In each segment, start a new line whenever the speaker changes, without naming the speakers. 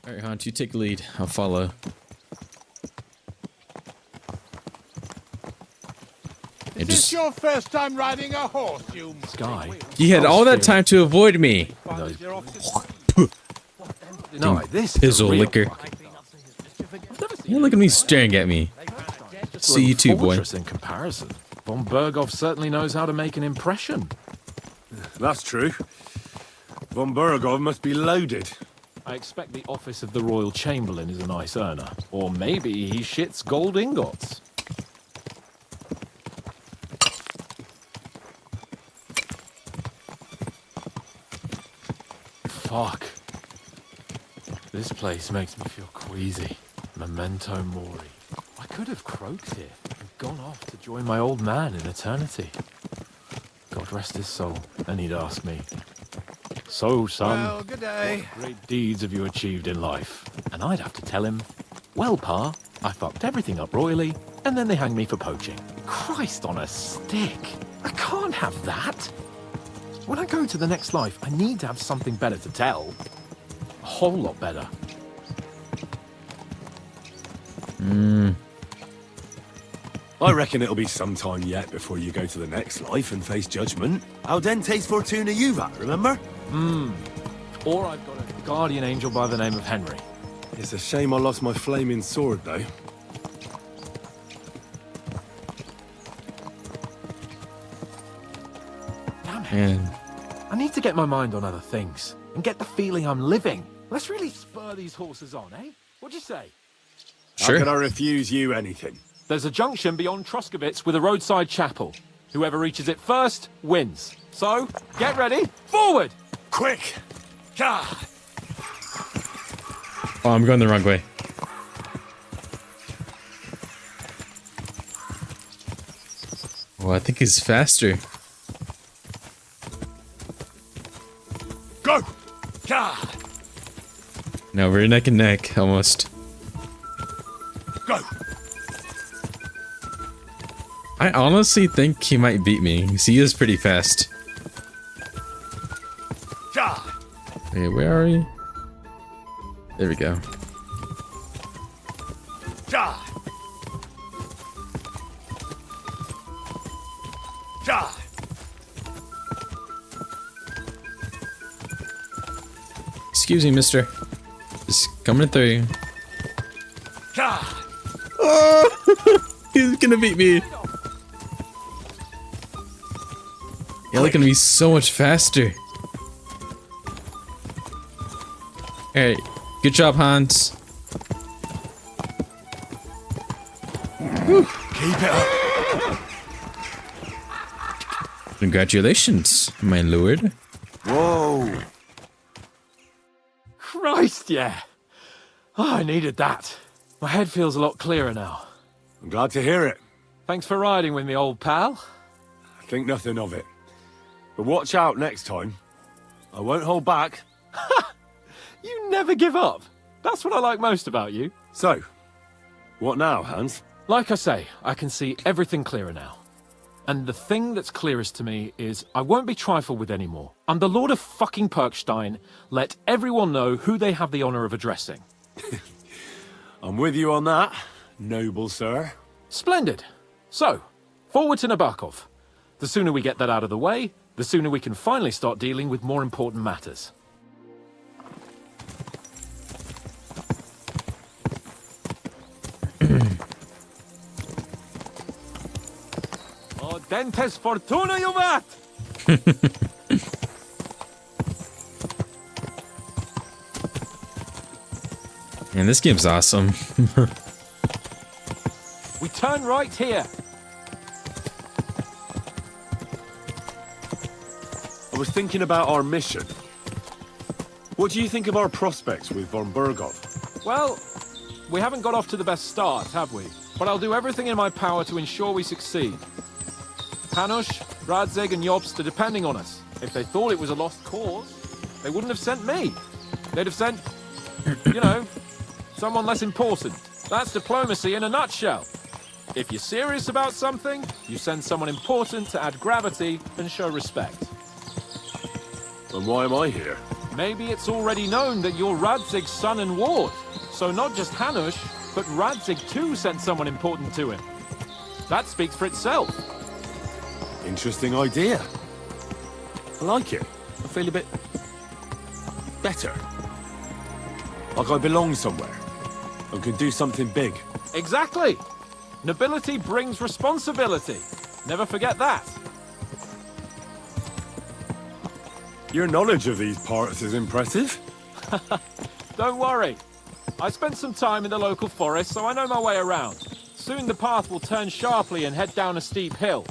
Alright, Hunt, you take the lead. I'll follow.
Is this your first time riding a horse, you
Sky?
You had all that time to avoid me.
No, this
Pizzle liquor. You look at me staring at me. See you too, boy.
In comparison, Von Bergow certainly knows how to make an impression.
That's true. Von Bergow must be loaded.
I expect the office of the Royal Chamberlain is a nice earner. Or maybe he shits gold ingots. Fuck. This place makes me feel queasy. Memento mori. I could have croaked here and gone off to join my old man in eternity. God rest his soul, and he'd ask me, "So, son,
Well, good day.
what great deeds have you achieved in life?" And I'd have to tell him, "Well, Pa, I fucked everything up royally, and then they hanged me for poaching." Christ on a stick! I can't have that! When I go to the next life, I need to have something better to tell. A whole lot better.
I reckon it'll be some time yet before you go to the next life and face judgment. Al dente's fortuna juvat, remember?
Or I've got a guardian angel by the name of Henry.
It's a shame I lost my flaming sword, though.
Damn it.
Man.
I need to get my mind on other things and get the feeling I'm living. Let's really spur these horses on, eh? What'd you say?
Sure.
How could I refuse you anything?
There's a junction beyond Truscovitz with a roadside chapel. Whoever reaches it first wins. So, get ready. Forward!
Quick! God!
Oh, I'm going the wrong way. Oh, I think he's faster.
Go! God!
No, we're neck and neck, almost.
Go!
I honestly think he might beat me, because he is pretty fast.
God!
Okay, where are we? There we go.
God! God!
Excuse me, mister. Just coming through.
God!
Oh! He's gonna beat me. Yeah, look at me so much faster. Alright, good job, Hans.
Keep it up!
Congratulations, my lord.
Whoa!
Christ, yeah. Oh, I needed that. My head feels a lot clearer now.
I'm glad to hear it.
Thanks for riding with me, old pal.
I think nothing of it. But watch out next time. I won't hold back.
You never give up. That's what I like most about you.
So, what now, Hans?
Like I say, I can see everything clearer now. And the thing that's clearest to me is I won't be trifled with anymore. I'm the Lord of fucking Perkstein. Let everyone know who they have the honor of addressing.
I'm with you on that, noble sir.
Splendid. So, forward to Nabokov. The sooner we get that out of the way, the sooner we can finally start dealing with more important matters. Oh, dentes fortuna juvat!
Man, this game's awesome.
We turn right here.
I was thinking about our mission. What do you think of our prospects with Von Bergow?
Well, we haven't got off to the best start, have we? But I'll do everything in my power to ensure we succeed. Hanush, Radzig and Jobst are depending on us. If they thought it was a lost cause, they wouldn't have sent me. They'd have sent, you know, someone less important. That's diplomacy in a nutshell. If you're serious about something, you send someone important to add gravity and show respect.
And why am I here?
Maybe it's already known that you're Radzig's son and ward. So not just Hanush, but Radzig too sent someone important to him. That speaks for itself.
Interesting idea. I like it. I feel a bit... better. Like I belong somewhere. And can do something big.
Exactly. Nobility brings responsibility. Never forget that.
Your knowledge of these parts is impressive.
Don't worry. I spent some time in the local forest, so I know my way around. Soon the path will turn sharply and head down a steep hill.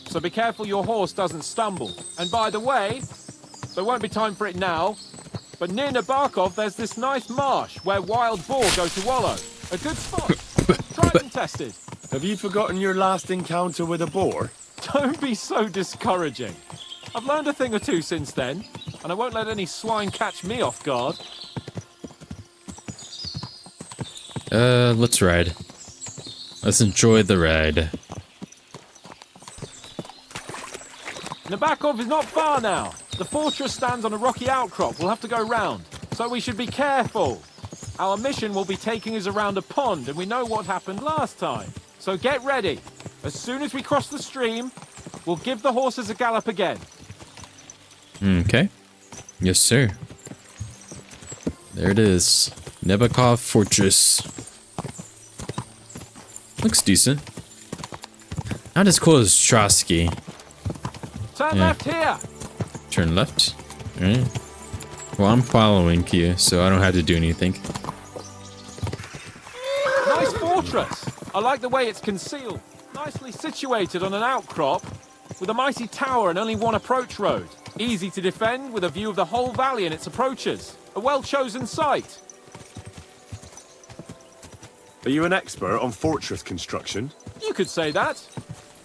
So be careful your horse doesn't stumble. And by the way, there won't be time for it now, but near Nabokov there's this nice marsh where wild boar go to wallow. A good spot. Tried and tested.
Have you forgotten your last encounter with a boar?
Don't be so discouraging. I've learned a thing or two since then, and I won't let any swine catch me off guard.
Let's ride. Let's enjoy the ride.
Nabokov is not far now. The fortress stands on a rocky outcrop. We'll have to go round, so we should be careful. Our mission will be taking us around a pond, and we know what happened last time. So get ready. As soon as we cross the stream, we'll give the horses a gallop again.
Okay. Yes, sir. There it is. Nabokov Fortress. Looks decent. Not as cool as Trotsky.
Turn
Yeah.
left here.
Turn left. Alright. Well, I'm following you, so I don't have to do anything.
Nice fortress. I like the way it's concealed. Nicely situated on an outcrop, with a mighty tower and only one approach road. Easy to defend with a view of the whole valley and its approaches. A well-chosen site.
Are you an expert on fortress construction?
You could say that.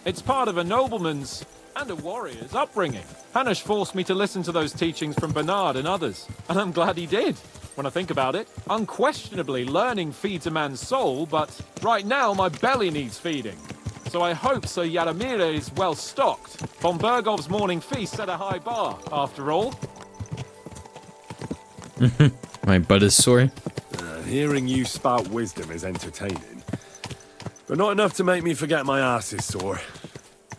It's part of a nobleman's and a warrior's upbringing. Hanush forced me to listen to those teachings from Bernard and others, and I'm glad he did. When I think about it, unquestionably learning feeds a man's soul, but right now my belly needs feeding. So I hope Sir Yadomir is well stocked. Von Bergow's morning feast set a high bar, after all.
My butt is sore.
Hearing you spout wisdom is entertaining. But not enough to make me forget my ass is sore.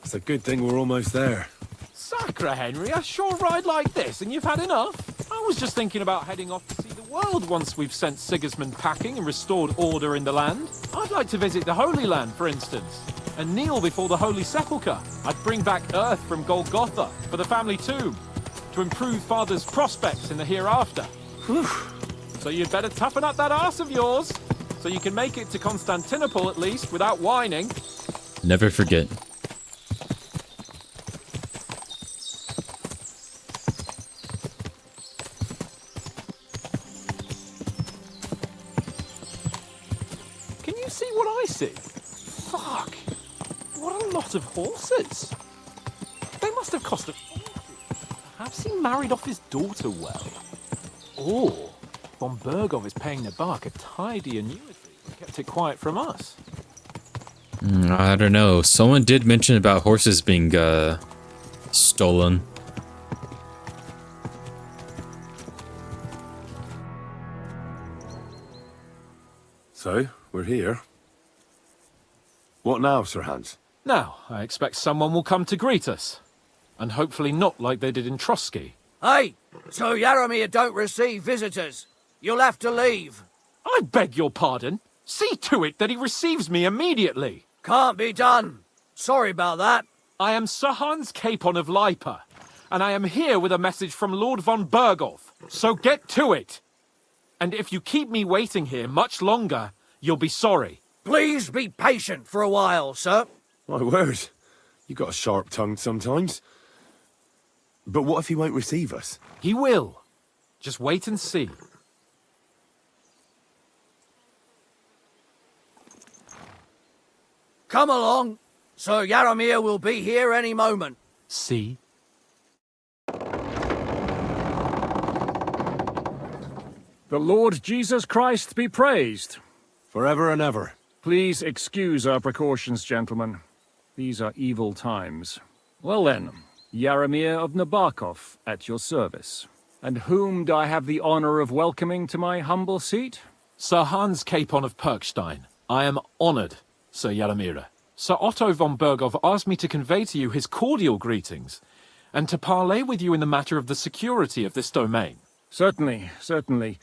It's a good thing we're almost there.
Sacre, Henry, a short ride like this and you've had enough? I was just thinking about heading off to see the world once we've sent Sigismund packing and restored order in the land. I'd like to visit the Holy Land, for instance, and kneel before the Holy Sepulchre. I'd bring back earth from Golgotha for the family tomb, to improve Father's prospects in the hereafter.
Whew.
So you'd better toughen up that arse of yours, so you can make it to Constantinople at least without whining.
Never forget.
Can you see what I see? Fuck! What a lot of horses! They must have cost a fortune. Perhaps he married off his daughter well. Or Von Bergow is paying the bark a tidy annuity and kept it quiet from us.
I don't know. Someone did mention about horses being stolen.
So, we're here. What now, Sir Hans?
Now, I expect someone will come to greet us. And hopefully not like they did in Trotsky.
Hey, so Yadomir don't receive visitors. You'll have to leave.
I beg your pardon. See to it that he receives me immediately.
Can't be done. Sorry about that.
I am Sir Hans Capon of Lipa, and I am here with a message from Lord Von Bergow. So get to it. And if you keep me waiting here much longer, you'll be sorry.
Please be patient for a while, sir.
My word. You got a sharp tongue sometimes. But what if he won't receive us?
He will. Just wait and see.
Come along. Sir Yadomir will be here any moment.
See?
The Lord Jesus Christ be praised.
Forever and ever.
Please excuse our precautions, gentlemen. These are evil times. Well then, Yaramir of Nabokov, at your service. And whom do I have the honor of welcoming to my humble seat?
Sir Hans Capon of Perkstein. I am honored, Sir Yaramira. Sir Otto von Bergow asked me to convey to you his cordial greetings, and to parley with you in the matter of the security of this domain.
Certainly, certainly.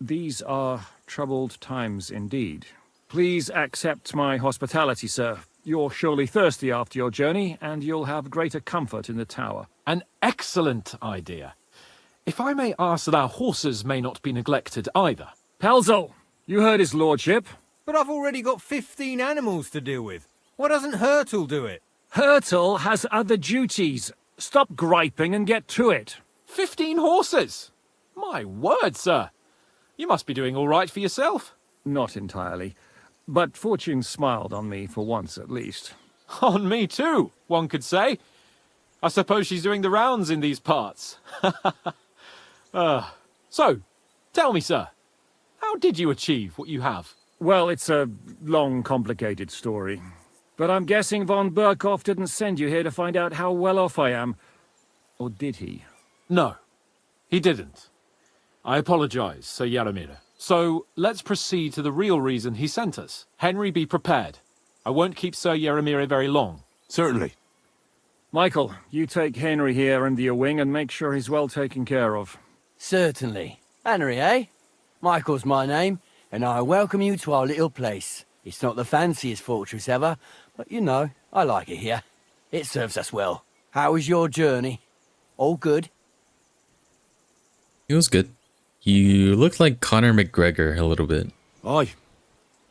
These are troubled times indeed. Please accept my hospitality, sir. You're surely thirsty after your journey, and you'll have greater comfort in the tower.
An excellent idea. If I may ask that our horses may not be neglected either.
Pelzel, you heard his lordship.
But I've already got 15 animals to deal with. Why doesn't Hurtle do it?
Hurtle has other duties. Stop griping and get to it.
15 horses! My word, sir. You must be doing all right for yourself.
Not entirely. But fortune smiled on me for once at least.
On me too, one could say. I suppose she's doing the rounds in these parts. So, tell me, sir, how did you achieve what you have?
Well, it's a long, complicated story. But I'm guessing Von Berkow didn't send you here to find out how well off I am. Or did he?
No, he didn't. I apologize, Sir Yaramira. So, let's proceed to the real reason he sent us. Henry, be prepared. I won't keep Sir Yaramira very long.
Certainly.
Michael, you take Henry here under your wing and make sure he's well taken care of.
Certainly. Henry, eh? Michael's my name, and I welcome you to our little place. It's not the fanciest fortress ever, but you know, I like it here. It serves us well. How was your journey? All good?
It was good. You looked like Conor McGregor a little bit.
Aye.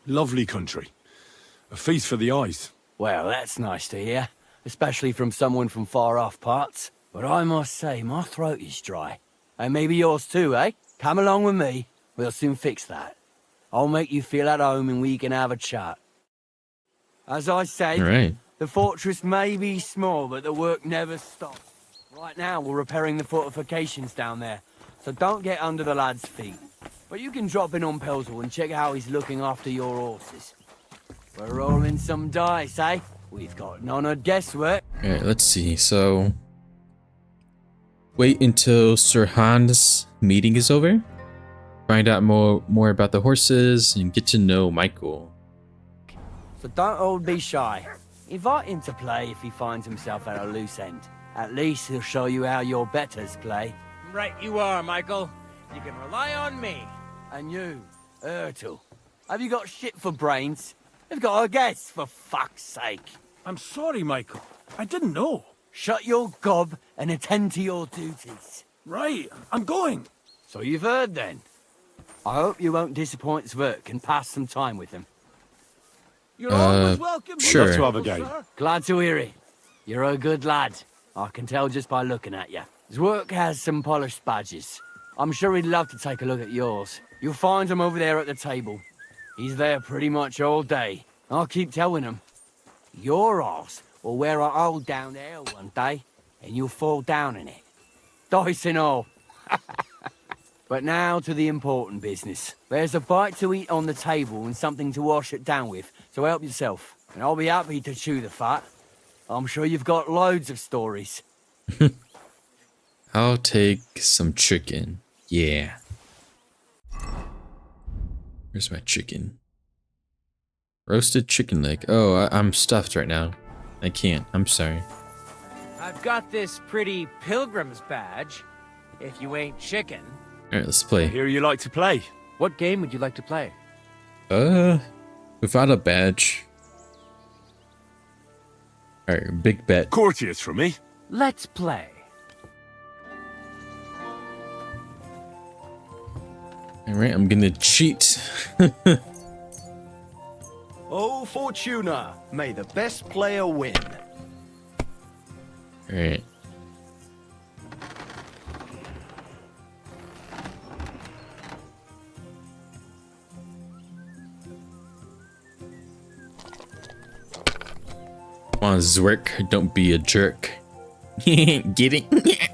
Lovely country. A feast for the eyes.
Well, that's nice to hear, especially from someone from far-off parts. But I must say, my throat is dry. And maybe yours too, eh? Come along with me. We'll soon fix that. I'll make you feel at home and we can have a chat. As I said,
Right.
the fortress may be small, but the work never stops. Right now, we're repairing the fortifications down there, so don't get under the lad's feet. But you can drop in on Pelzel and check how he's looking after your horses. We're rolling some dice, eh? We've got none of guesswork.
Alright, let's see. So, wait until Sir Hans' meeting is over. Find out more about the horses and get to know Michael.
So don't all be shy. Invite him to play if he finds himself at a loose end. At least he'll show you how your betters play.
Right you are, Michael. You can rely on me.
And you, Ertl, have you got shit for brains? You've got a guess, for fuck's sake.
I'm sorry, Michael. I didn't know.
Shut your gob and attend to your duties.
Right, I'm going.
So you've heard then. I hope you won't disappoint Zwerk and pass some time with him.
You're always welcome.
sure.
Love to have a game.
Sir.
Glad to hear it. You're a good lad. I can tell just by looking at you. Zwerk has some polished badges. I'm sure he'd love to take a look at yours. You'll find him over there at the table. He's there pretty much all day. I'll keep telling him. Your arse will wear a hole down there one day, and you'll fall down in it. Dice and all. But now to the important business. There's a bite to eat on the table and something to wash it down with, so help yourself. And I'll be happy to chew the fat. I'm sure you've got loads of stories.
I'll take some chicken. Yeah. Where's my chicken? Roasted chicken leg. Oh, I'm stuffed right now. I can't. I'm sorry.
I've got this pretty pilgrim's badge. If you ain't chicken.
Alright, let's play.
Here you like to play.
What game would you like to play?
Without a badge. Alright, big bet.
Courteous from me.
Let's play.
Alright, I'm gonna cheat.
Oh, Fortuna, may the best player win.
Alright. Come on, Zwerk, don't be a jerk. Get it?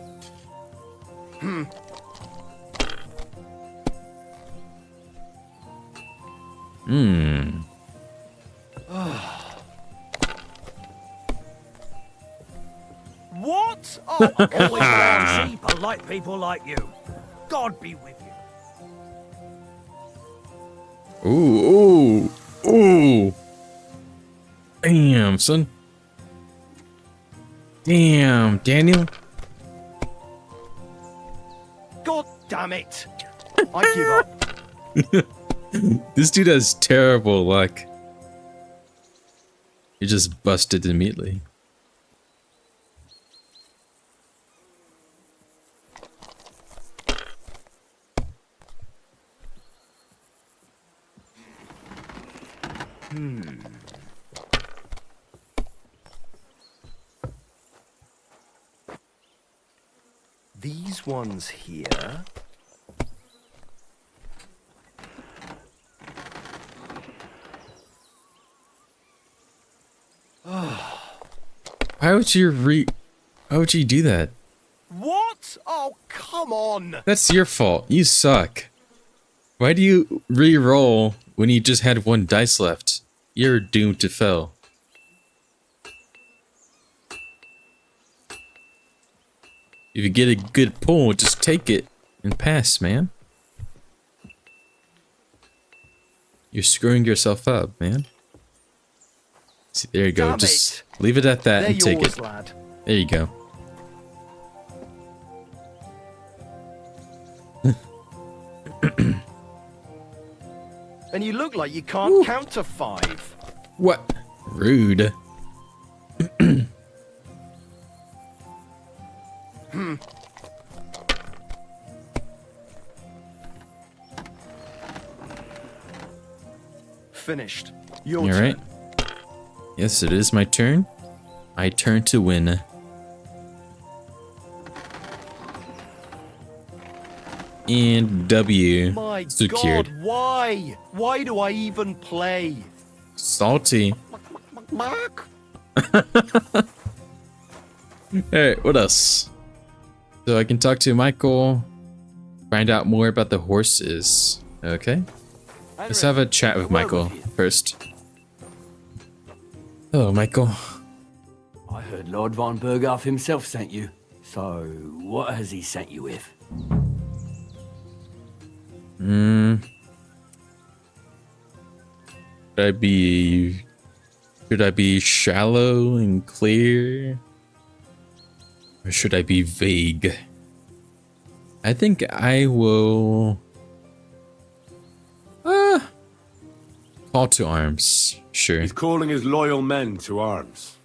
What? Oh, always glad to see polite people like you. God be with you.
Ooh, ooh, ooh. Damn, son. Damn, Daniel.
God damn it. I give up.
This dude has terrible luck. He just busted immediately.
These ones here.
Why would you do that?
What? Oh, come on.
That's your fault. You suck. Why do you re-roll when you just had one dice left? You're doomed to fail. If you get a good pull, just take it and pass, man. You're screwing yourself up, man. See, there you go.
Damn
Just
it.
leave it at that
They're
and take
yours,
it.
lad.
There you go.
And you look like you can't count to 5.
What? Rude.
Finished. Your
You
turn.
alright? Yes, it is my turn. My turn to win. And W.
My
Secured.
God, why? Why do I even play?
Salty. Alright, what else? So I can talk to Michael. Find out more about the horses. Okay. Let's have a chat with Michael first. Hello, Michael.
I heard Lord Von Bergow himself sent you. So, what has he sent you with?
Should I be shallow and clear? Or should I be vague? I think I will call to arms. Sure.
He's calling his loyal men to arms.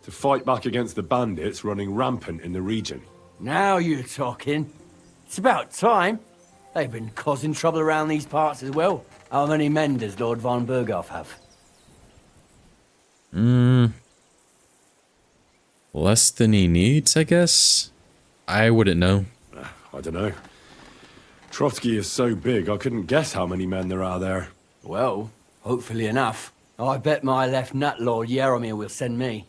To fight back against the bandits running rampant in the region.
Now you're talking. It's about time. They've been causing trouble around these parts as well. How many men does Lord Von Bergow have?
Less than he needs, I guess? I wouldn't know.
I don't know. Trotsky is so big, I couldn't guess how many men there are there.
Well, hopefully enough. I bet my left nut Lord Yaromir will send me.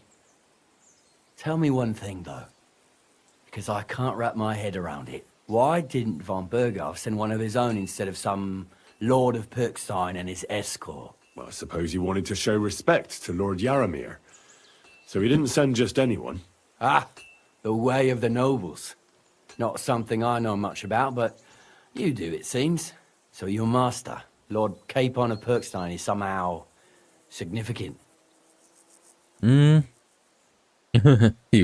Tell me one thing, though. Because I can't wrap my head around it. Why didn't Von Bergow send one of his own instead of some Lord of Pirkstein and his escort?
Well, I suppose he wanted to show respect to Lord Yaromir. So he didn't send just anyone.
Ah, the way of the nobles. Not something I know much about, but you do, it seems. So your master, Lord Capon of Pirkstein, is somehow significant.
He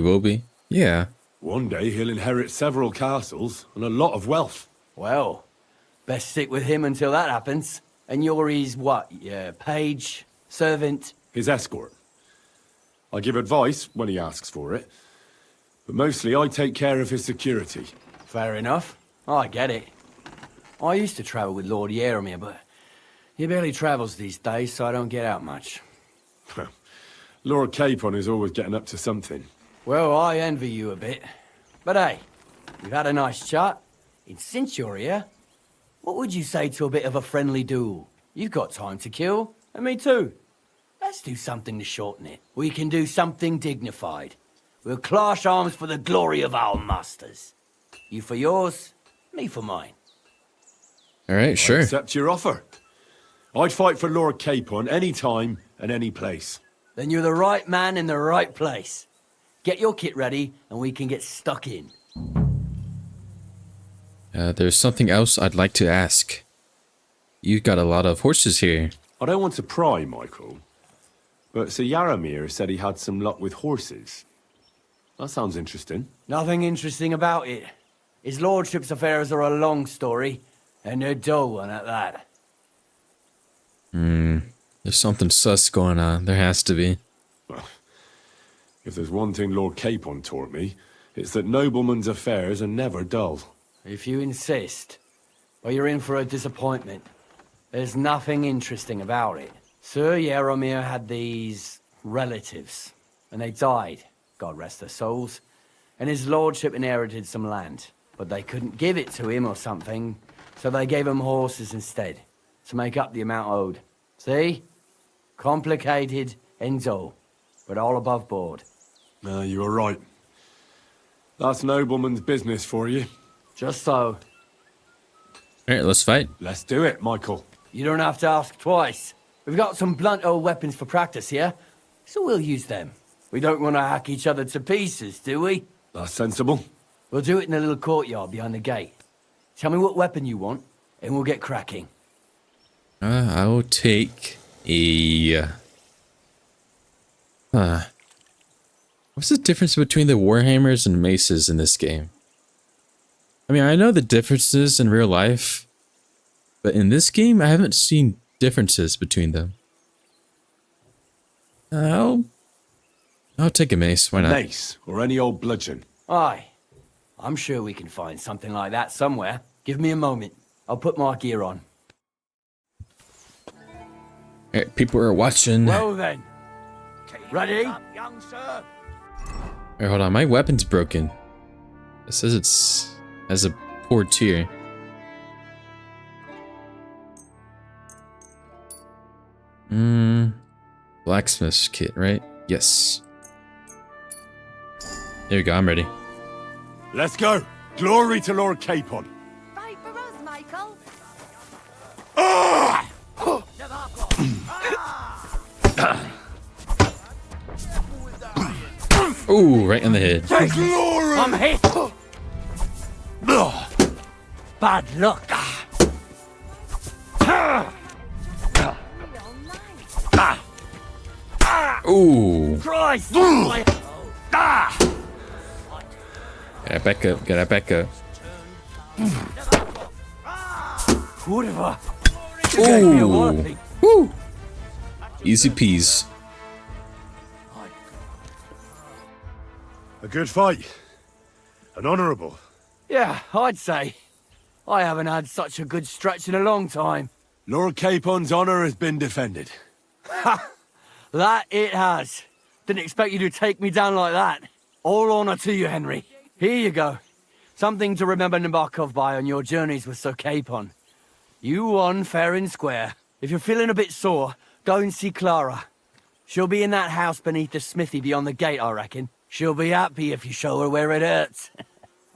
will be. Yeah.
One day he'll inherit several castles and a lot of wealth.
Well, best stick with him until that happens. And you're his, what, page, servant?
His escort. I give advice when he asks for it. But mostly I take care of his security.
Fair enough. I get it. I used to travel with Lord Yaromir, but he barely travels these days, so I don't get out much.
Lord Capon is always getting up to something.
Well, I envy you a bit. But hey, we've had a nice chat. And since you're here, what would you say to a bit of a friendly duel? You've got time to kill, and me too. Let's do something to shorten it. We can do something dignified. We'll clash arms for the glory of our masters. You for yours, me for mine.
Alright, sure.
Accept your offer. I'd fight for Lord Capon any time and any place.
Then you're the right man in the right place. Get your kit ready, and we can get stuck in.
There's something else I'd like to ask. You've got a lot of horses here.
I don't want to pry, Michael, but Sir Yaramir said he had some luck with horses. That sounds interesting.
Nothing interesting about it. His lordship's affairs are a long story, and a dull one at that.
There's something sus going on. There has to be.
Well, if there's one thing Lord Capon taught me, it's that noblemen's affairs are never dull.
If you insist, well, you're in for a disappointment. There's nothing interesting about it. Sir Yaramir had these relatives, and they died, God rest their souls, and his lordship inherited some land, but they couldn't give it to him or something, so they gave him horses instead, to make up the amount owed. See? Complicated and dull, but all above board.
You were right. That's nobleman's business for you.
Just so.
Alright, let's fight.
Let's do it, Michael.
You don't have to ask twice. We've got some blunt old weapons for practice here, so we'll use them. We don't want to hack each other to pieces, do we?
That's sensible.
We'll do it in the little courtyard behind the gate. Tell me what weapon you want, and we'll get cracking.
I will take a... What's the difference between the warhammers and maces in this game? I mean, I know the differences in real life, but in this game, I haven't seen differences between them. I'll take a mace. Why not?
Mace, or any old bludgeon.
Aye. I'm sure we can find something like that somewhere. Give me a moment. I'll put my gear on.
Alright, people are watching.
Well then. Ready?
Young sir.
Alright, hold on. My weapon's broken. It says it's has a poor tier. Blacksmith's kit, right? Yes. There we go. I'm ready.
Let's go. Glory to Lord Capon.
Fight for us, Michael.
Ooh, right in the head.
Glory!
I'm hit! Bad luck.
Ooh.
Christ!
Gotta back up. Gotta back up.
Whatever. You gave me a
Ooh.
walloping.
Woo. Easy peas.
A good fight. An honourable.
Yeah, I'd say. I haven't had such a good stretch in a long time.
Lord Capon's honour has been defended.
That it has. Didn't expect you to take me down like that. All honour to you, Henry. Here you go. Something to remember Nabokov by on your journeys with Sir Capon. You won fair and square. If you're feeling a bit sore, go and see Clara. She'll be in that house beneath the smithy beyond the gate, I reckon. She'll be happy if you show her where it hurts.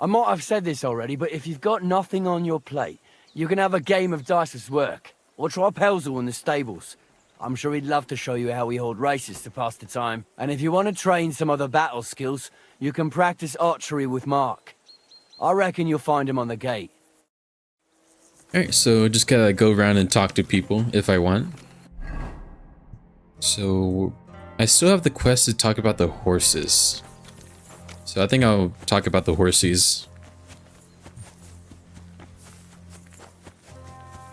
I might have said this already, but if you've got nothing on your plate, you can have a game of dice's work. Or try Pelzel in the stables. I'm sure he'd love to show you how we hold races to pass the time. And if you want to train some other battle skills, you can practice archery with Mark. I reckon you'll find him on the gate.
Alright, so just gotta go around and talk to people if I want. So I still have the quest to talk about the horses. So I think I'll talk about the horses.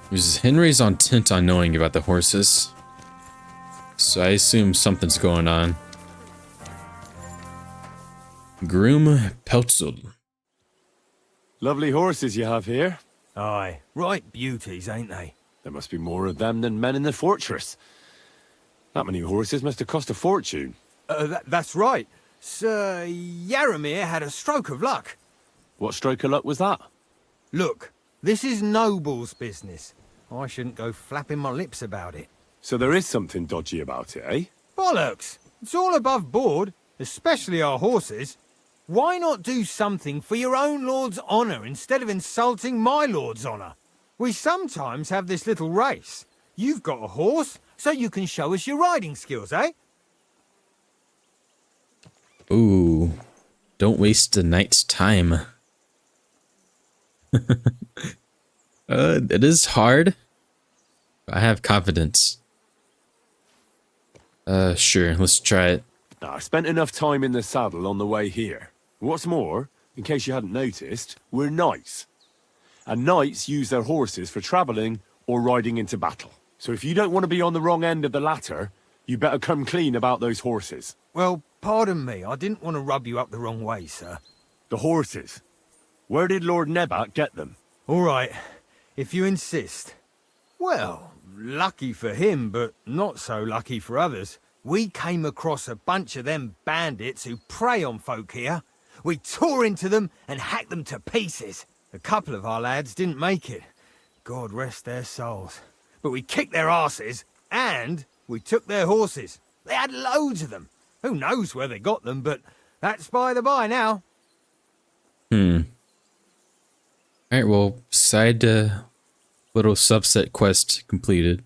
Because Henry's intent on knowing about the horses. So I assume something's going on. Groom Pelzel.
Lovely horses you have here.
Aye. Right beauties, ain't they?
There must be more of them than men in the fortress. That many horses must have cost a fortune.
That's right. Sir Yaramir had a stroke of luck.
What stroke of luck was that?
Look, this is noble's business. I shouldn't go flapping my lips about it.
So there is something dodgy about it, eh?
Bollocks! It's all above board, especially our horses. Why not do something for your own lord's honour instead of insulting my lord's honour? We sometimes have this little race. You've got a horse, so you can show us your riding skills, eh?
Ooh. Don't waste the night's time. It is hard. I have confidence. Sure, let's try it.
Now, I spent enough time in the saddle on the way here. What's more, in case you hadn't noticed, we're knights. And knights use their horses for travelling or riding into battle. So if you don't want to be on the wrong end of the latter, you better come clean about those horses.
Well, pardon me, I didn't want to rub you up the wrong way, sir.
The horses. Where did Lord Nebat get them?
All right, if you insist. Well, lucky for him, but not so lucky for others. We came across a bunch of them bandits who prey on folk here. We tore into them and hacked them to pieces. A couple of our lads didn't make it. God rest their souls. But we kicked their asses, and we took their horses. They had loads of them. Who knows where they got them, but that's by the by now.
Alright, well, side little subset quest completed.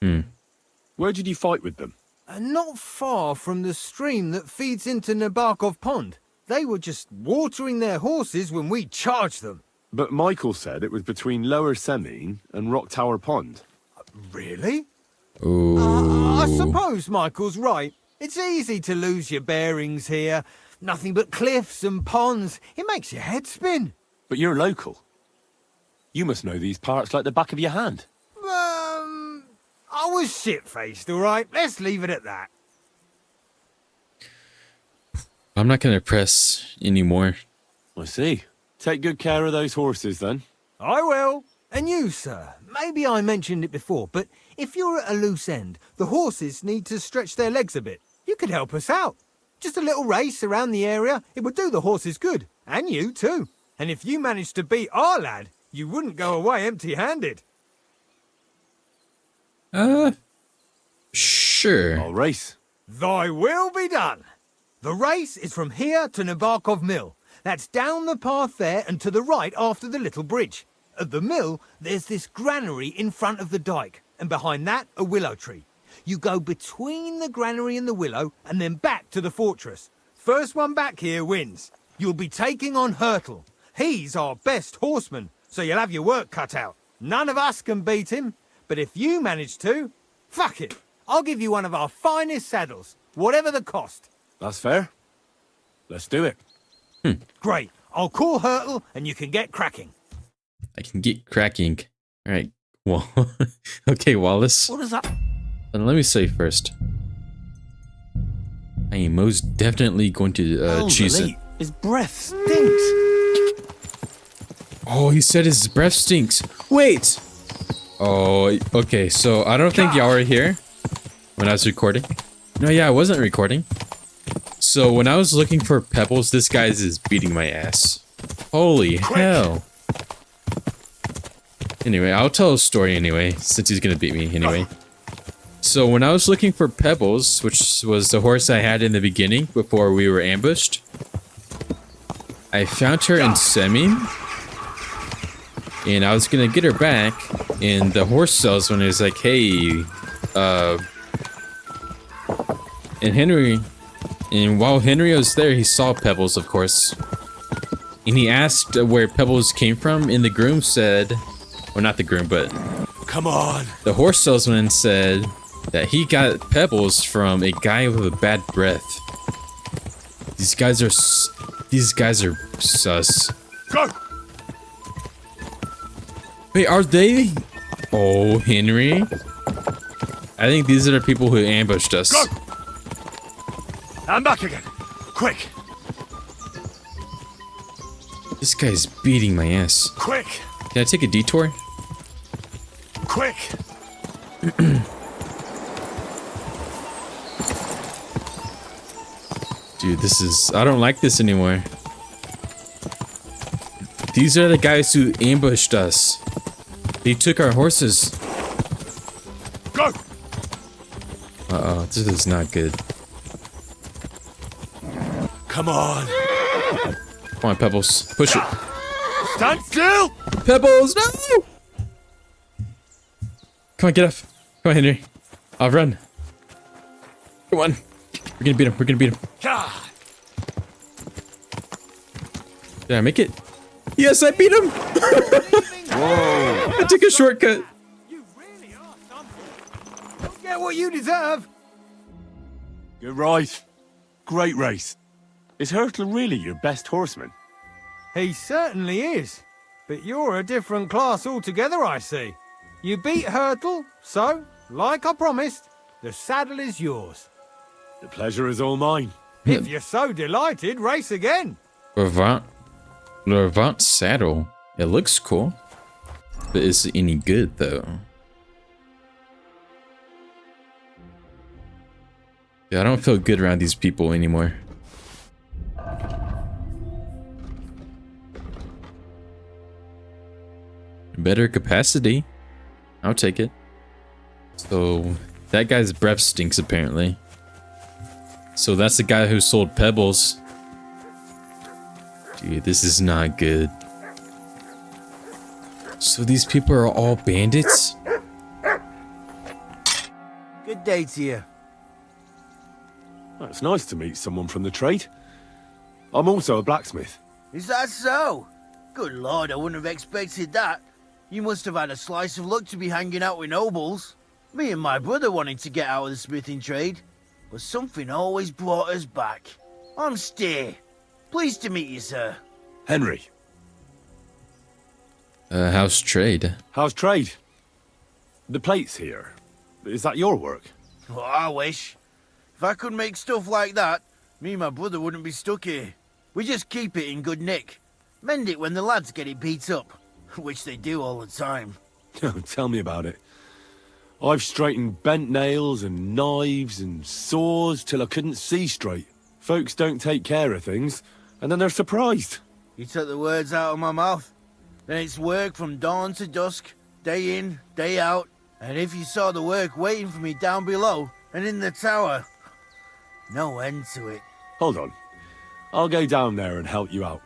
Where did you fight with them?
Not far from the stream that feeds into Nabokov Pond. They were just watering their horses when we charged them.
But Michael said it was between Lower Semine and Rock Tower Pond.
Really?
Ooh.
I suppose Michael's right. It's easy to lose your bearings here. Nothing but cliffs and ponds. It makes your head spin.
But you're local. You must know these parts like the back of your hand.
I was shit-faced, all right? Let's leave it at that.
I'm not gonna press anymore.
I see. Take good care of those horses, then.
I will. And you, sir. Maybe I mentioned it before, but if you're at a loose end, the horses need to stretch their legs a bit. You could help us out. Just a little race around the area. It would do the horses good. And you, too. And if you managed to beat our lad, you wouldn't go away empty-handed.
Sure.
I'll race.
Thy will be done. The race is from here to Nabokov Mill. That's down the path there and to the right after the little bridge. At the mill, there's this granary in front of the dike, and behind that, a willow tree. You go between the granary and the willow, and then back to the fortress. First one back here wins. You'll be taking on Hurtle. He's our best horseman, so you'll have your work cut out. None of us can beat him, but if you manage to, fuck it. I'll give you one of our finest saddles, whatever the cost.
That's fair. Let's do it.
Great. I'll call Hurtle, and you can get cracking.
I can get cracking. Alright, well, okay, Wallace.
What is that?
And let me say first, I am most definitely going to choose it.
His breath stinks.
Oh, he said his breath stinks. Wait! Oh, okay, so I don't think y'all were here when I was recording. No, yeah, I wasn't recording. So when I was looking for pebbles, this guy's is beating my ass. Holy hell. Anyway, I'll tell a story anyway, since he's gonna beat me anyway. So when I was looking for Pebbles, which was the horse I had in the beginning before we were ambushed, I found her in Semine, and I was gonna get her back, and the horse salesman is like, hey, and while Henry was there, he saw Pebbles, of course, and he asked where Pebbles came from, and the groom said, well, not the groom, but
Come on.
the horse salesman said that he got Pebbles from a guy with a bad breath. These guys are sus.
Go.
Wait, are they? Oh, Henry. I think these are the people who ambushed us.
Go. I'm back again. Quick.
This guy's beating my ass.
Quick.
Can I take a detour?
Quick.
Dude, I don't like this anymore. These are the guys who ambushed us. They took our horses.
Go.
Uh-oh, this is not good.
Come on.
Come on, Pebbles. Push it.
Stand still.
Pebbles, no! Come on, get up. Come on, Henry. I'll run. Come on. We're gonna beat him. We're gonna beat him. Did I make it? Yes, I beat him!
Whoa!
I took a shortcut.
You really are something. You'll get what you deserve.
You're right. Great race. Is Hurtle really your best horseman?
He certainly is. But you're a different class altogether, I see. You beat Hurtle, so, like I promised, the saddle is yours.
The pleasure is all mine.
If you're so delighted, race again.
Levant saddle. It looks cool. But is it any good, though? Yeah, I don't feel good around these people anymore. Better capacity. I'll take it. So, that guy's breath stinks, apparently. So that's the guy who sold pebbles. Dude, this is not good. So these people are all bandits?
Good day to you.
Well, it's nice to meet someone from the trade. I'm also a blacksmith.
Is that so? Good lord, I wouldn't have expected that. You must have had a slice of luck to be hanging out with nobles. Me and my brother wanted to get out of the smithing trade, but something always brought us back. I'm Steer. Pleased to meet you, sir.
Henry.
How's trade?
How's trade? The plates here. Is that your work?
Oh, I wish. If I could make stuff like that, me and my brother wouldn't be stuck here. We just keep it in good nick. Mend it when the lads get it beat up, which they do all the time.
Tell me about it. I've straightened bent nails and knives and saws till I couldn't see straight. Folks don't take care of things, and then they're surprised.
You took the words out of my mouth. Then it's work from dawn to dusk, day in, day out. And if you saw the work waiting for me down below and in the tower, no end to it.
Hold on. I'll go down there and help you out.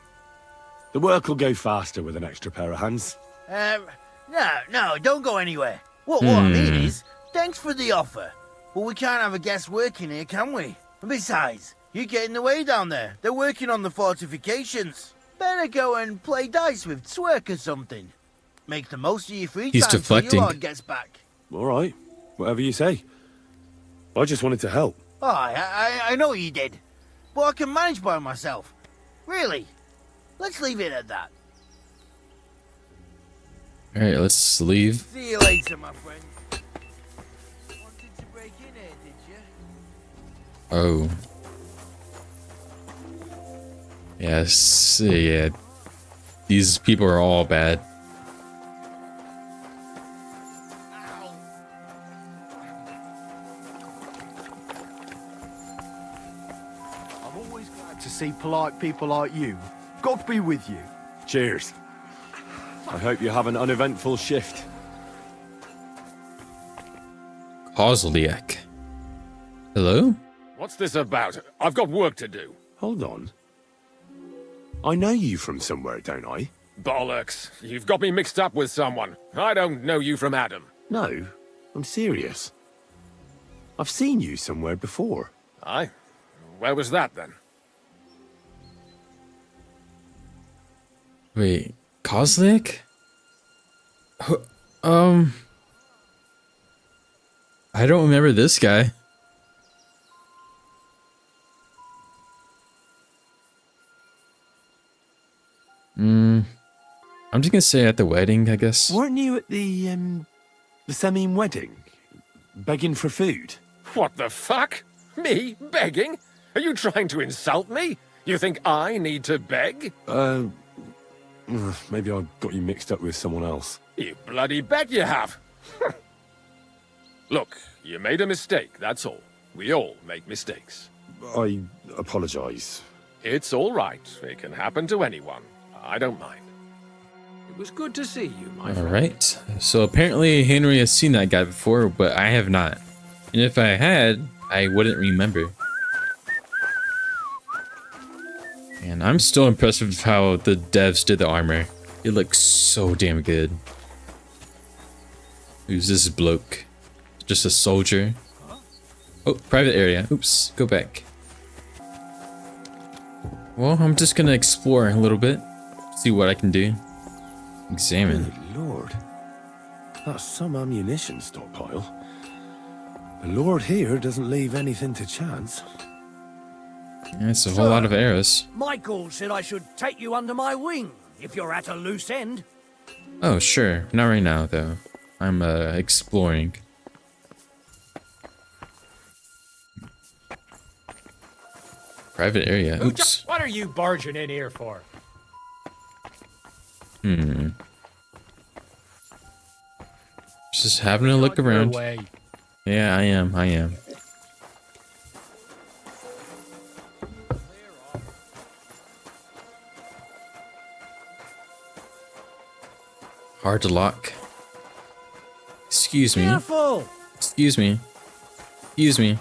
The work will go faster with an extra pair of hands.
No, don't go anywhere. What I mean is, thanks for the offer. But we can't have a guest working here, can we? And besides, you get in the way down there. They're working on the fortifications. Better go and play dice with Twerk or something. Make the most of your free
He's
time till
deflecting.
your lord gets back.
All right. Whatever you say. I just wanted to help.
Oh, I know you did. But I can manage by myself. Really. Let's leave it at that.
Alright, let's leave.
See you later, my friend. Wanted to break in here, did you?
Oh. Yes, yeah. These people are all bad.
I'm always glad to see polite people like you. God be with you.
Cheers. I hope you have an uneventful shift.
Kozliak. Hello?
What's this about? I've got work to do.
Hold on. I know you from somewhere, don't I?
Bollocks. You've got me mixed up with someone. I don't know you from Adam.
No, I'm serious. I've seen you somewhere before.
Aye? Where was that, then?
Wait, Kozliak? I don't remember this guy. I'm just gonna say at the wedding, I guess.
Weren't you at the Semine wedding? Begging for food?
What the fuck? Me? Begging? Are you trying to insult me? You think I need to beg?
Maybe I got you mixed up with someone else.
You bloody bet you have. Look, you made a mistake, that's all. We all make mistakes.
I apologise.
It's all right. It can happen to anyone. I don't mind. It was good to see you, my friend.
Alright. So apparently Henry has seen that guy before, but I have not. And if I had, I wouldn't remember. And I'm still impressed with how the devs did the armor. It looks so damn good. Who's this bloke? Just a soldier. Oh, private area. Oops, go back. Well, I'm just gonna explore a little bit. See what I can do. Examine.
Good lord. That's some ammunition stockpile. The lord here doesn't leave anything to chance.
That's a whole lot of arrows.
Michael said I should take you under my wing if you're at a loose end.
Oh, sure. Not right now, though. I'm exploring. Private area. Oops.
What are you barging in here for?
Just having a look around. Yeah, I am. Hard to lock. Excuse me.
Careful!
Excuse me. Excuse me.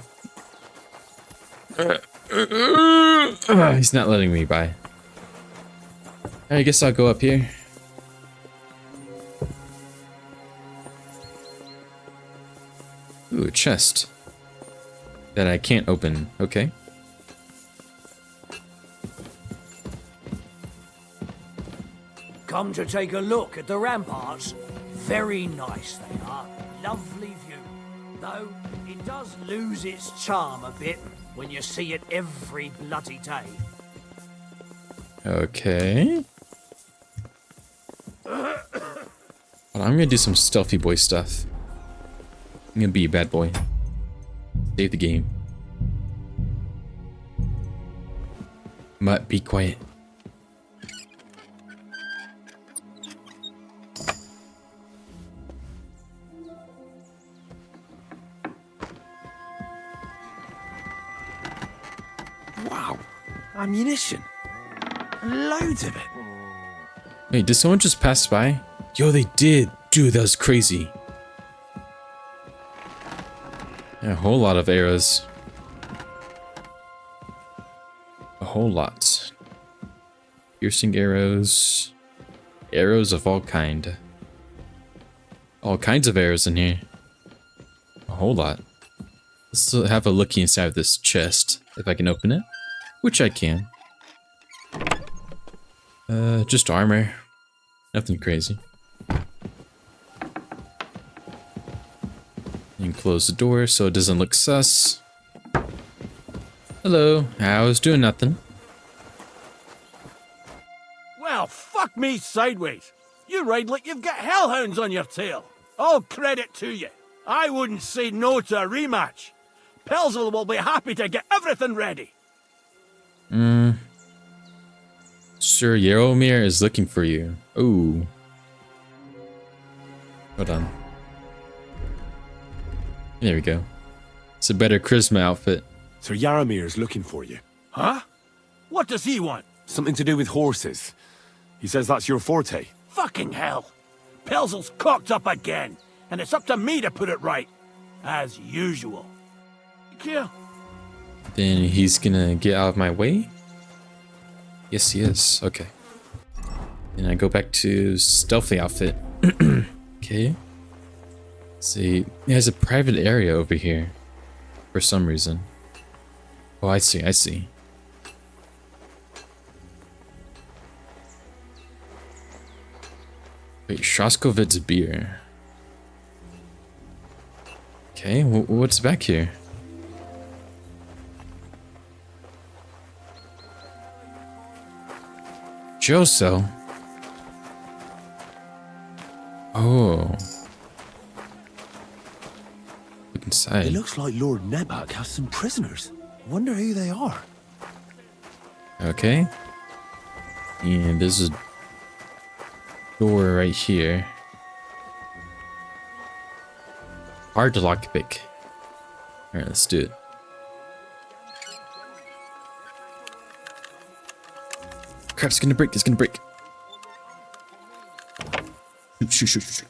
He's not letting me by. I guess I'll go up here. Ooh, a chest. That I can't open. Okay.
Come to take a look at the ramparts. Very nice they are. Lovely view. Though it does lose its charm a bit when you see it every bloody day.
Okay. Well, I'm gonna do some stealthy boy stuff. I'm gonna be a bad boy. Save the game. Mutt, be quiet.
Wow. Ammunition. Loads of it.
Wait, did someone just pass by? Yo, they did. Dude, that was crazy. Yeah, a whole lot of arrows. A whole lot. Piercing arrows. Arrows of all kind. All kinds of arrows in here. A whole lot. Let's have a look inside of this chest. If I can open it. Which I can. Just armor. Nothing crazy. And close the door so it doesn't look sus. Hello, I was doing nothing.
Well, fuck me sideways. You ride like you've got hellhounds on your tail. All credit to you. I wouldn't say no to a rematch. Pelzel will be happy to get everything ready.
Sir Yaromir is looking for you. Ooh. Hold on. There we go. It's a better charisma outfit.
Sir Yaramir's looking for you.
Huh? What does he want?
Something to do with horses. He says that's your forte.
Fucking hell. Pelzel's cocked up again, and it's up to me to put it right. As usual. Thank you.
Then he's gonna get out of my way? Yes, he is. Okay. Then I go back to stealthy outfit. Okay. See, there's a private area over here. For some reason. Oh, I see, I see. Wait, Straskovitz beer. Okay, what's back here? Joso. Oh. Look inside.
It looks like Lord Nebak has some prisoners. Wonder who they are.
Okay. And there's a door right here. Hard to lockpick. Alright, let's do it. Crap, it's gonna break, it's gonna break. Shoot.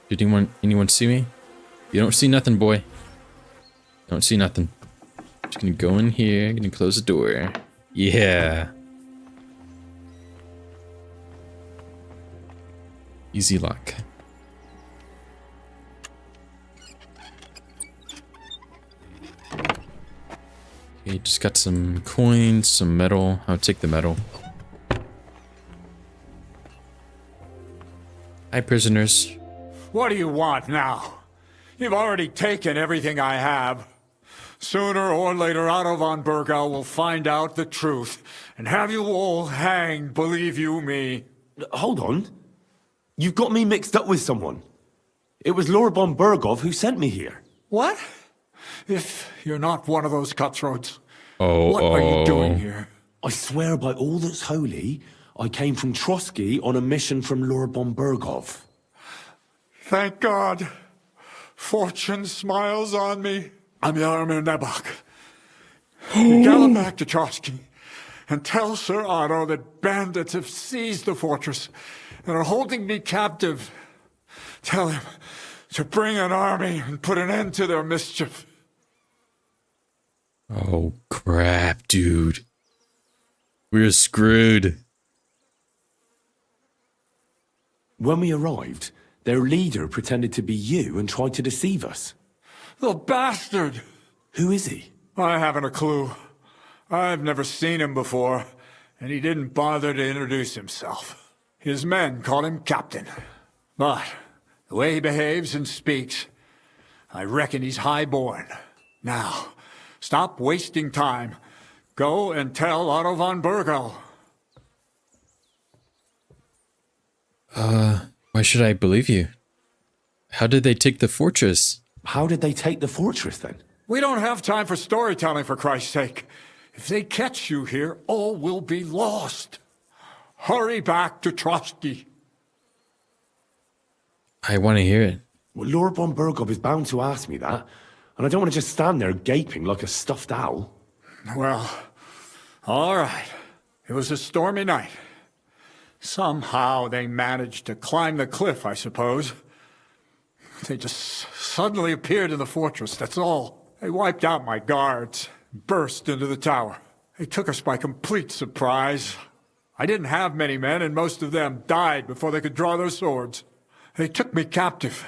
Did anyone see me? You don't see nothing, boy. Don't see nothing. Just gonna go in here, gonna close the door. Yeah. Easy lock. Okay, just got some coins, some metal. I'll take the metal. Hi, prisoners.
What do you want now? You've already taken everything I have. Sooner or later, Otto Von Bergow will find out the truth and have you all hanged, believe you me.
Hold on. You've got me mixed up with someone. It was Lord Von Bergow who sent me here.
What? If you're not one of those cutthroats,
Oh,
what are you doing here?
I swear by all that's holy, I came from Trotsky on a mission from Lord Von Bergow.
Thank God. Fortune smiles on me. I'm Yarmir Nebok. You gallop back to Trotsky and tell Sir Otto that bandits have seized the fortress and are holding me captive. Tell him to bring an army and put an end to their mischief.
Oh, crap, dude. We're screwed.
When we arrived, their leader pretended to be you and tried to deceive us.
The bastard!
Who is he?
I haven't a clue. I've never seen him before, and he didn't bother to introduce himself. His men call him Captain. But the way he behaves and speaks, I reckon he's high-born. Now, stop wasting time. Go and tell Otto Von Bergow.
Why should I believe you? How did they take the fortress?
How did they take the fortress, then?
We don't have time for storytelling, for Christ's sake. If they catch you here, all will be lost. Hurry back to Trotsky.
I want to hear it.
Well, Lord Von Bergow is bound to ask me that, and I don't want to just stand there gaping like a stuffed owl.
Well, all right. It was a stormy night. Somehow they managed to climb the cliff, I suppose. They just suddenly appeared in the fortress, that's all. They wiped out my guards, burst into the tower. They took us by complete surprise. I didn't have many men, and most of them died before they could draw their swords. They took me captive.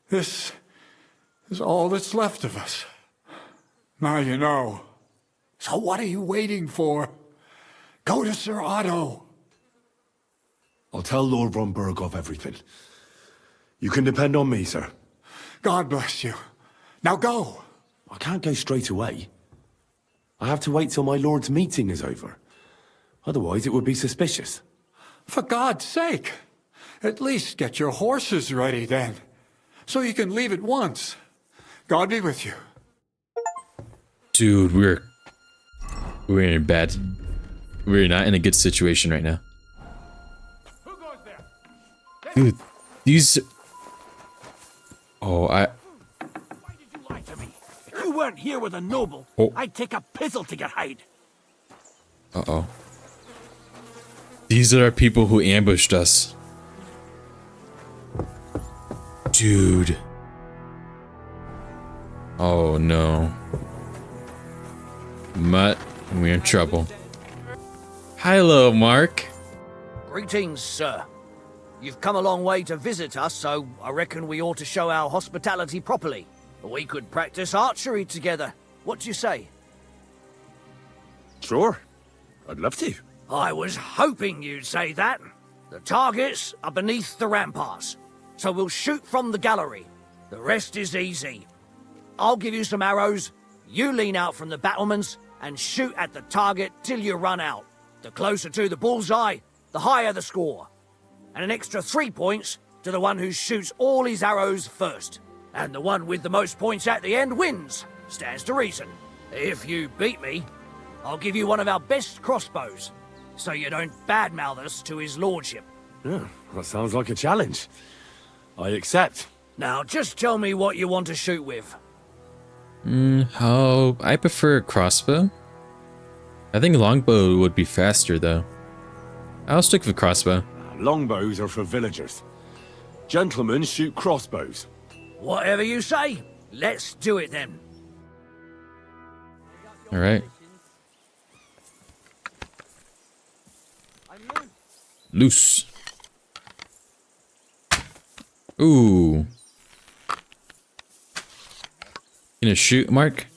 This is all that's left of us. Now you know. So what are you waiting for? Go to Sir Otto.
I'll tell Lord Von Bergow everything. You can depend on me, sir.
God bless you. Now go.
I can't go straight away. I have to wait till my lord's meeting is over. Otherwise, it would be suspicious.
For God's sake. At least get your horses ready then, so you can leave at once. God be with you.
Dude, we're in a bad... We're not in a good situation right now.
Who goes there?
Dude, these... Oh,
Why did you lie to me? If you weren't here with a noble,
Oh.
I'd take a pizzle to get hide.
Uh-oh. These are our people who ambushed us. Dude. Oh, no. Mutt, we're in trouble. Hello, Mark.
Greetings, sir. You've come a long way to visit us, so I reckon we ought to show our hospitality properly. We could practice archery together. What do you say?
Sure. I'd love to.
I was hoping you'd say that. The targets are beneath the ramparts, so we'll shoot from the gallery. The rest is easy. I'll give you some arrows, you lean out from the battlements, and shoot at the target till you run out. The closer to the bullseye, the higher the score. And an extra 3 points to the one who shoots all his arrows first. And the one with the most points at the end wins. Stands to reason. If you beat me, I'll give you one of our best crossbows, so you don't badmouth us to his lordship.
Yeah, that sounds like a challenge. I accept.
Now, just tell me what you want to shoot with.
I prefer a crossbow. I think longbow would be faster, though. I'll stick with crossbow.
Longbows are for villagers. Gentlemen shoot crossbows.
Whatever you say. Let's do it then.
All right. Loose. Ooh. Gonna shoot, Mark?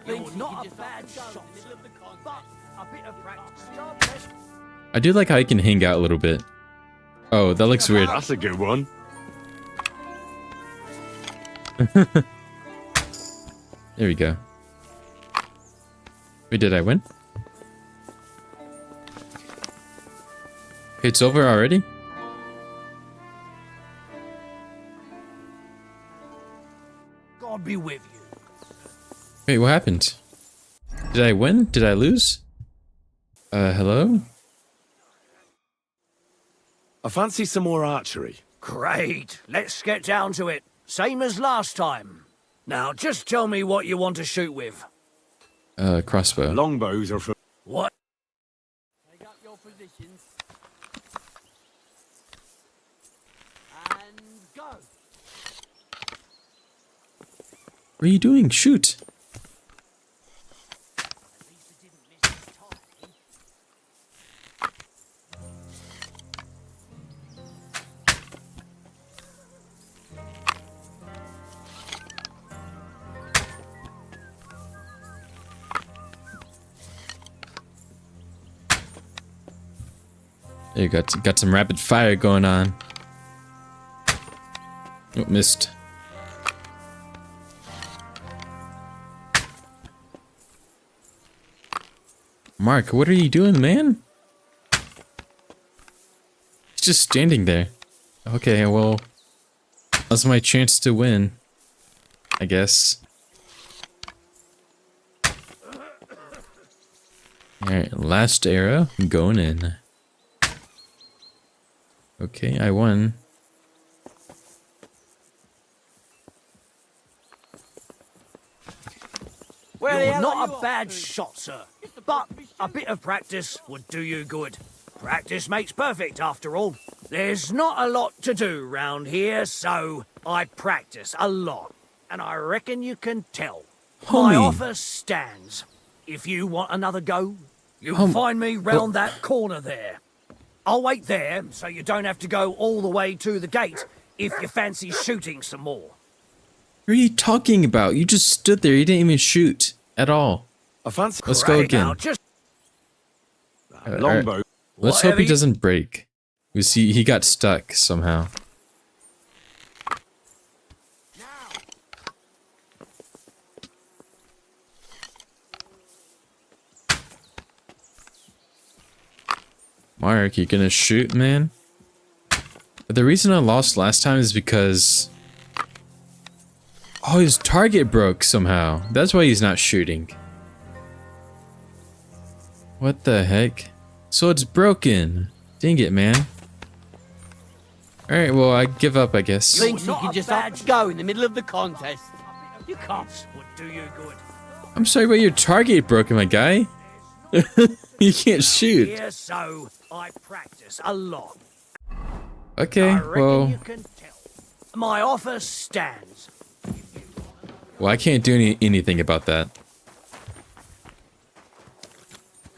It's not a bad shot, but a bit of practice.
I do like how you can hang out a little bit. Oh, that looks weird.
That's a good one.
There we go. Wait, did I win? Okay, it's over already?
God be with you.
Wait, what happened? Did I win? Did I lose? Hello?
I fancy some more archery.
Great. Let's get down to it. Same as last time. Now, just tell me what you want to shoot with.
Crossbow.
Longbows are for...
What?
Take up your positions. And go.
What are you doing? Shoot! There you got some rapid fire going on. Oh, missed. Mark, what are you doing, man? He's just standing there. Okay, well, that's my chance to win, I guess. Alright, last arrow, going in. Okay, I won.
Well, you're not a bad shot, sir. But a bit of practice would do you good. Practice makes perfect, after all. There's not a lot to do round here, so I practice a lot. And I reckon you can tell. My
Homie.
offer stands. If you want another go, you'll find me round that corner there. I'll wait there, so you don't have to go all the way to the gate if you fancy shooting some more.
What are you talking about? You just stood there. You didn't even shoot at all.
I fancy...
Let's go again.
Now, just
Longbow.
Let's hope he doesn't break. We see he got stuck somehow. Mark, you gonna shoot, man? The reason I lost last time is because... oh, his target broke somehow. That's why he's not shooting. What the heck? So it's broken. Dang it, man. Alright, well, I give up, I guess.
Thinks he can just up go in the middle of the contest.
You can't would do you good.
I'm sorry, but your target broke, my guy. You can't shoot.
Here, so I practice a lot.
Okay,
I reckon
well...
you can tell. My offer stands.
well, I can't do anything about that.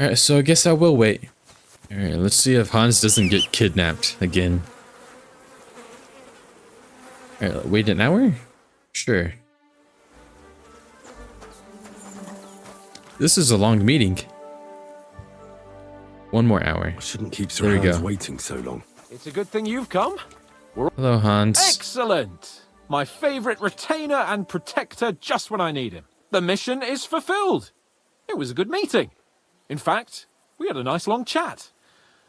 Alright, so I guess I will wait. Alright, let's see if Hans doesn't get kidnapped again. Alright, wait an hour? Sure. This is a long meeting. One more hour.
I shouldn't keep
There we
Sir Hans
go.
waiting so long.
It's a good thing you've come.
Hello, Hans.
Excellent! My favorite retainer and protector just when I need him. The mission is fulfilled. It was a good meeting. In fact, we had a nice long chat.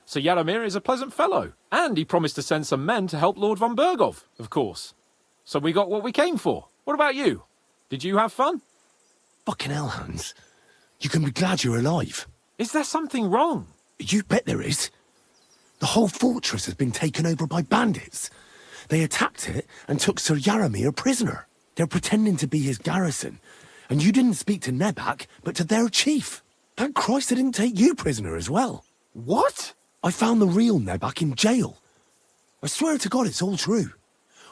Sir Yaramir is a pleasant fellow, and he promised to send some men to help Lord Von Bergow, of course. So we got what we came for. What about you? Did you have fun?
Fucking hell, Hans. You can be glad you're alive.
Is there something wrong?
You bet there is. The whole fortress has been taken over by bandits. They attacked it and took Sir Yaramir prisoner. They're pretending to be his garrison. And you didn't speak to Nebak, but to their chief. Thank Christ they didn't take you prisoner as well.
What?
I found the real Nebak in jail. I swear to God it's all true.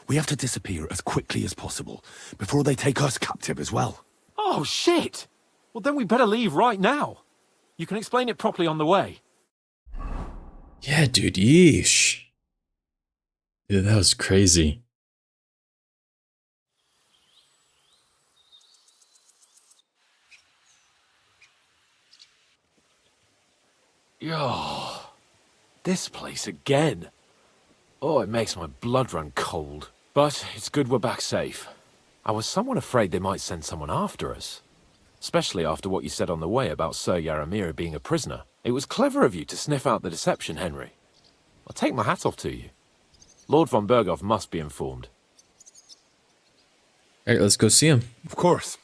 We have to disappear as quickly as possible before they take us captive as well.
Oh, shit! Well, then we better leave right now. You can explain it properly on the way.
Yeah, dude, yeesh. Dude, that was crazy.
Yo. This place again. Oh, it makes my blood run cold. But it's good we're back safe. I was somewhat afraid they might send someone after us. Especially after what you said on the way about Sir Yaramir being a prisoner. It was clever of you to sniff out the deception, Henry. I'll take my hat off to you. Lord Von Bergow must be informed.
Alright, let's go see him.
Of course.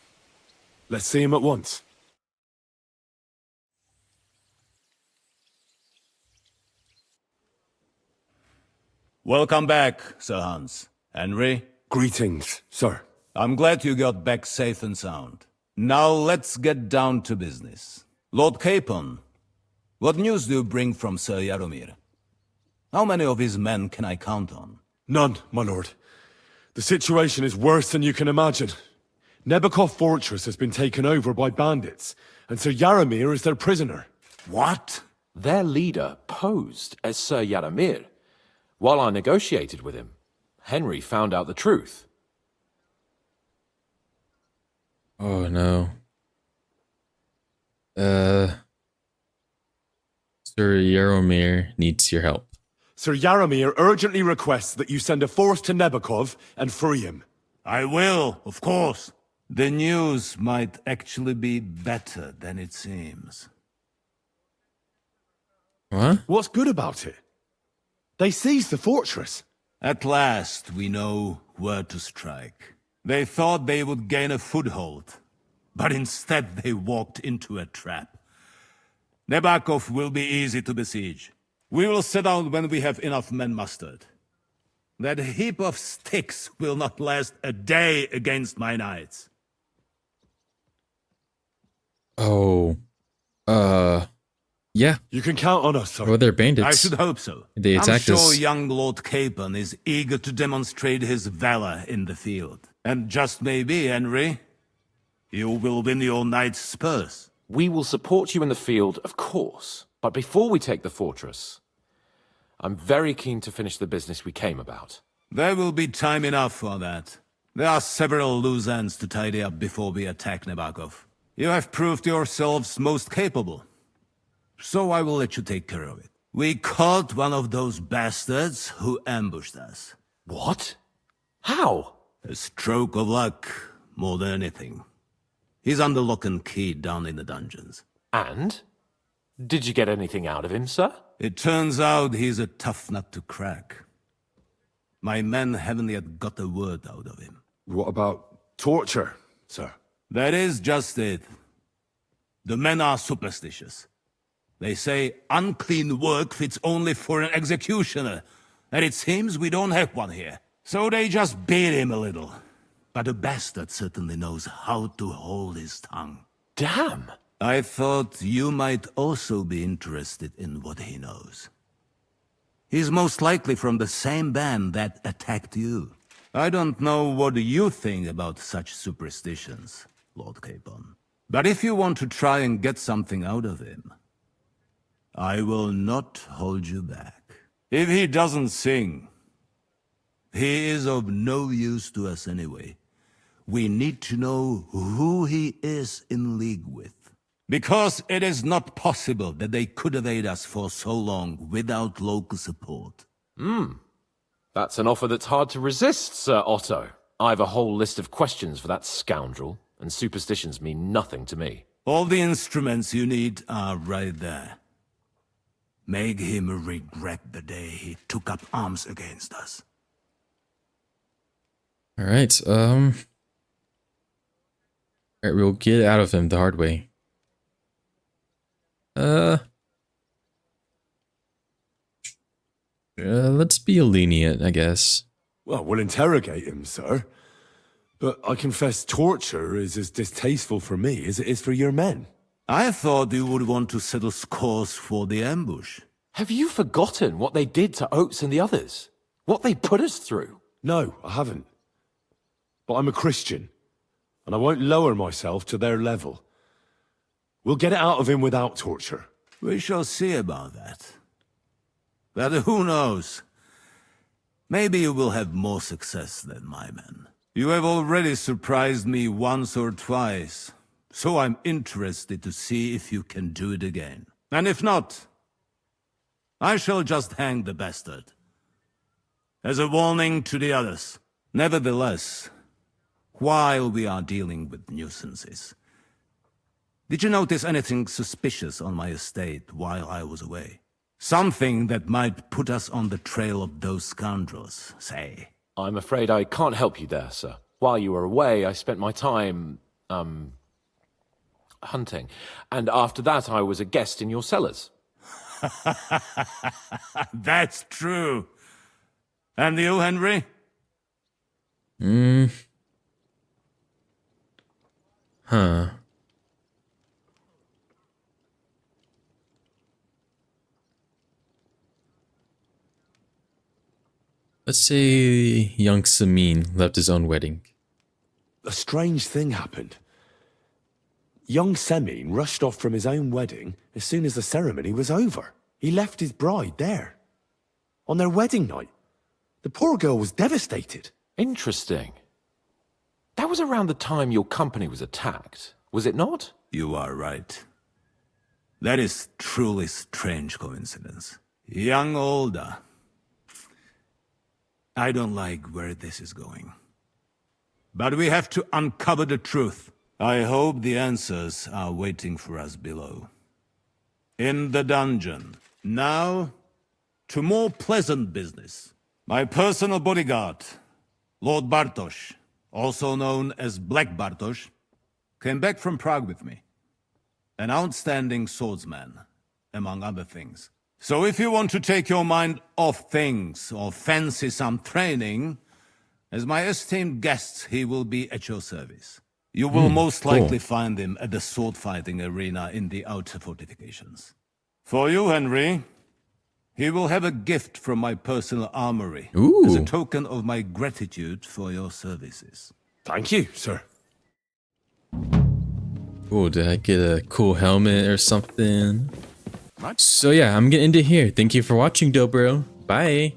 Let's see him at once.
Welcome back, Sir Hans. Henry?
Greetings, sir.
I'm glad you got back safe and sound. Now let's get down to business. Lord Capon, what news do you bring from Sir Yaramir? How many of his men can I count on?
None, my lord. The situation is worse than you can imagine. Nebakov Fortress has been taken over by bandits, and Sir Yaramir is their prisoner.
What?
Their leader posed as Sir Yaramir. While I negotiated with him, Henry found out the truth.
Oh no. Sir Yaramir needs your help.
Sir Yaramir urgently requests that you send a force to Nebakov and free him.
I will, of course. The news might actually be better than it seems.
What?
What's good about it? They seized the fortress.
At last, we know where to strike. They thought they would gain a foothold, but instead they walked into a trap. Nebakov will be easy to besiege. We will set out when we have enough men mustered. That heap of sticks will not last a day against my knights.
Oh. Yeah.
You can count on us, sir.
Well, they're bandits.
I should hope so.
They attacked
I'm sure
us.
young Lord Capon is eager to demonstrate his valor in the field. And just maybe, Henry, you will win your knight's spurs.
We will support you in the field, of course. But before we take the fortress, I'm very keen to finish the business we came about.
There will be time enough for that. There are several loose ends to tidy up before we attack Nebakov. You have proved yourselves most capable. So I will let you take care of it. We caught one of those bastards who ambushed us.
What? How?
A stroke of luck, more than anything. He's under lock and key down in the dungeons.
And? Did you get anything out of him, sir?
It turns out he's a tough nut to crack. My men haven't yet got a word out of him.
What about torture, sir?
That is just it. The men are superstitious. They say unclean work fits only for an executioner, and it seems we don't have one here. So they just beat him a little. But the bastard certainly knows how to hold his tongue.
Damn!
I thought you might also be interested in what he knows. He's most likely from the same band that attacked you. I don't know what you think about such superstitions, Lord Capon. But if you want to try and get something out of him, I will not hold you back. If he doesn't sing, he is of no use to us anyway. We need to know who he is in league with. Because it is not possible that they could evade us for so long without local support.
That's an offer that's hard to resist, Sir Otto. I've a whole list of questions for that scoundrel, and superstitions mean nothing to me.
All the instruments you need are right there. Make him regret the day he took up arms against us.
Alright, alright, we'll get out of him the hard way. Let's be lenient, I guess.
Well, we'll interrogate him, sir. But I confess torture is as distasteful for me as it is for your men.
I thought you would want to settle scores for the ambush.
Have you forgotten what they did to Oates and the others? What they put us through?
No, I haven't. But I'm a Christian, and I won't lower myself to their level. We'll get it out of him without torture.
We shall see about that. But who knows? Maybe you will have more success than my men. You have already surprised me once or twice, so I'm interested to see if you can do it again. And if not, I shall just hang the bastard. As a warning to the others. Nevertheless, while we are dealing with nuisances, did you notice anything suspicious on my estate while I was away? Something that might put us on the trail of those scoundrels, say.
I'm afraid I can't help you there, sir. While you were away, I spent my time, hunting. And after that, I was a guest in your cellars.
That's true. And you, Henry?
Huh. Let's say young Samin left his own wedding.
A strange thing happened. Young Semin rushed off from his own wedding as soon as the ceremony was over. He left his bride there. On their wedding night. The poor girl was devastated.
Interesting. That was around the time your company was attacked, was it not?
You are right. That is truly strange coincidence. Young Olda. I don't like where this is going. But we have to uncover the truth. I hope the answers are waiting for us below. In the dungeon. Now, to more pleasant business. My personal bodyguard, Lord Bartosz, also known as Black Bartosz, came back from Prague with me. An outstanding swordsman, among other things. So if you want to take your mind off things or fancy some training, as my esteemed guest, he will be at your service. You will most likely find him at the sword-fighting arena in the outer fortifications. For you, Henry, he will have a gift from my personal armory as a token of my gratitude for your services.
Thank you, sir.
Oh, did I get a cool helmet or something? So yeah, I'm getting into here. Thank you for watching, Dobro. Bye.